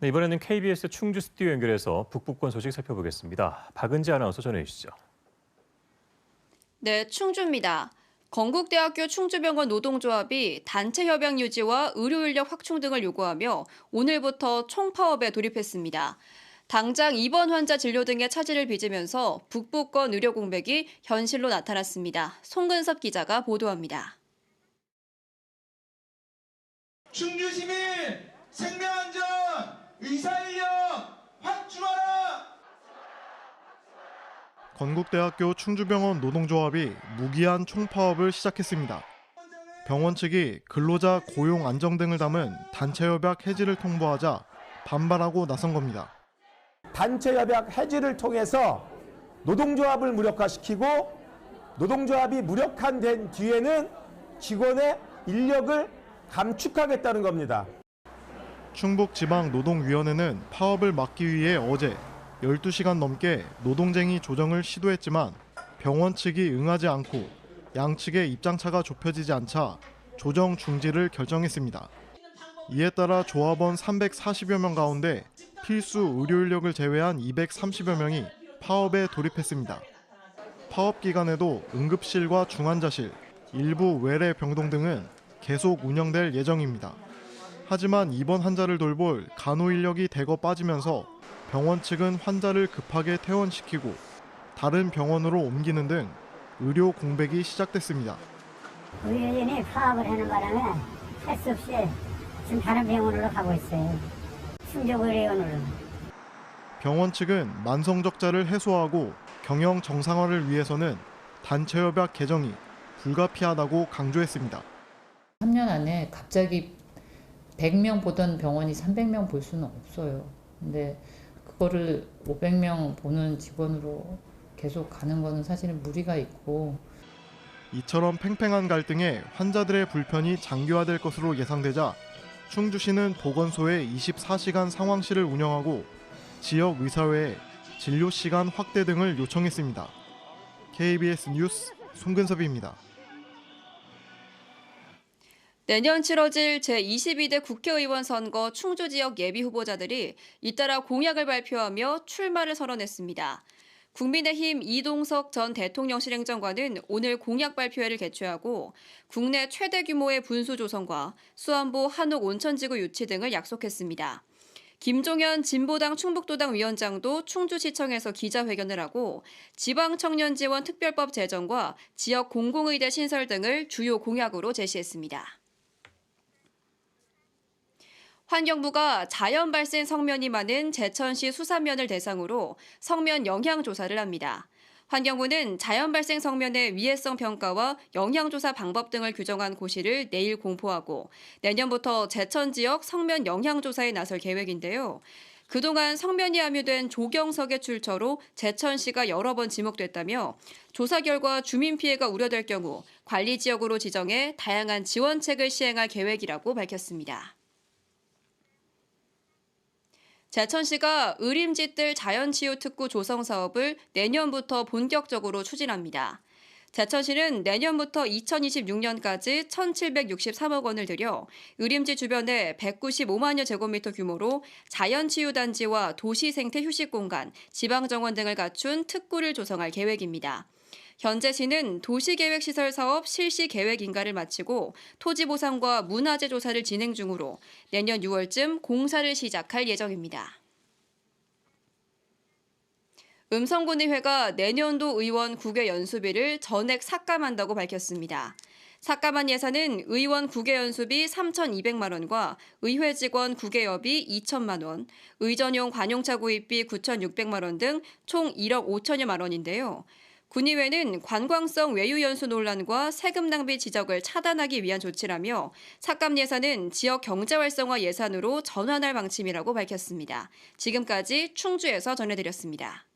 네, 이번에는 KBS 충주 스튜디오 연결해서 북부권 소식 살펴보겠습니다. 박은지 아나운서 전해 주시죠. 네, 충주입니다. 건국대학교 충주병원 노동조합이 단체 협약 유지와 의료 인력 확충 등을 요구하며 오늘부터 총파업에 돌입했습니다. 당장 입원 환자 진료 등의 차질을 빚으면서 북부권 의료 공백이 현실로 나타났습니다. 송근섭 기자가 보도합니다. 충주 시민 생명안전 의사인력 확충하라! 건국대학교 충주병원 노동조합이 무기한 총파업을 시작했습니다. 병원 측이 근로자 고용 안정 등을 담은 단체협약 해지를 통보하자 반발하고 나선 겁니다. 단체협약 해지를 통해서 노동조합을 무력화시키고 노동조합이 무력화된 뒤에는 직원의 인력을 감축하겠다는 겁니다. 충북지방노동위원회는 파업을 막기 위해 어제 12시간 넘게 노동쟁이 조정을 시도했지만 병원 측이 응하지 않고 양측의 입장차가 좁혀지지 않자 조정 중지를 결정했습니다. 이에 따라 조합원 340여 명 가운데 필수 의료 인력을 제외한 230여 명이 파업에 돌입했습니다. 파업 기간에도 응급실과 중환자실, 일부 외래 병동 등은 계속 운영될 예정입니다. 하지만 입원 환자를 돌볼 간호 인력이 대거 빠지면서 병원 측은 환자를 급하게 퇴원시키고 다른 병원으로 옮기는 등 의료 공백이 시작됐습니다. 의료진이 파업을 하는 바람에 할 수 없이 지금 다른 병원으로 가고 있어요. 충족의료원으로. 병원 측은 만성 적자를 해소하고 경영 정상화를 위해서는 단체협약 개정이 불가피하다고 강조했습니다. 3년 안에 갑자기 100명 보던 병원이 300명 볼 수는 없어요. 근데 그거를 500명 보는 직원으로 계속 가는 거는 사실은 무리가 있고. 이처럼 팽팽한 갈등에 환자들의 불편이 장기화될 것으로 예상되자 충주시는 보건소에 24시간 상황실을 운영하고 지역 의사회에 진료 시간 확대 등을 요청했습니다. KBS 뉴스 송근섭입니다. 내년 치러질 제22대 국회의원 선거 충주 지역 예비 후보자들이 잇따라 공약을 발표하며 출마를 선언했습니다. 국민의힘 이동석 전 대통령실 행정관은 오늘 공약 발표회를 개최하고 국내 최대 규모의 분수 조성과 수안보 한옥 온천지구 유치 등을 약속했습니다. 김종현 진보당 충북도당 위원장도 충주시청에서 기자회견을 하고 지방청년지원 특별법 제정과 지역 공공의대 신설 등을 주요 공약으로 제시했습니다. 환경부가 자연 발생 성면이 많은 제천시 수산면을 대상으로 성면 영향 조사를 합니다. 환경부는 자연 발생 성면의 위해성 평가와 영향 조사 방법 등을 규정한 고시를 내일 공포하고 내년부터 제천 지역 성면 영향 조사에 나설 계획인데요. 그동안 성면이 함유된 조경석의 출처로 제천시가 여러 번 지목됐다며 조사 결과 주민 피해가 우려될 경우 관리 지역으로 지정해 다양한 지원책을 시행할 계획이라고 밝혔습니다. 제천시가 의림지뜰 자연치유특구 조성 사업을 내년부터 본격적으로 추진합니다. 제천시는 내년부터 2026년까지 1,763억 원을 들여 의림지 주변에 195만여 제곱미터 규모로 자연치유단지와 도시생태 휴식공간, 지방정원 등을 갖춘 특구를 조성할 계획입니다. 현재 시는 도시계획시설 사업 실시 계획 인가를 마치고 토지 보상과 문화재 조사를 진행 중으로 내년 6월쯤 공사를 시작할 예정입니다. 음성군의회가 내년도 의원 국외 연수비를 전액 삭감한다고 밝혔습니다. 삭감한 예산은 의원 국외 연수비 3,200만 원과 의회 직원 국외여비 2천만 원, 의전용 관용차 구입비 9,600만 원 등 총 1억 5천여만 원인데요. 군의회는 관광성 외유 연수 논란과 세금 낭비 지적을 차단하기 위한 조치라며 삭감 예산은 지역 경제 활성화 예산으로 전환할 방침이라고 밝혔습니다. 지금까지 충주에서 전해드렸습니다.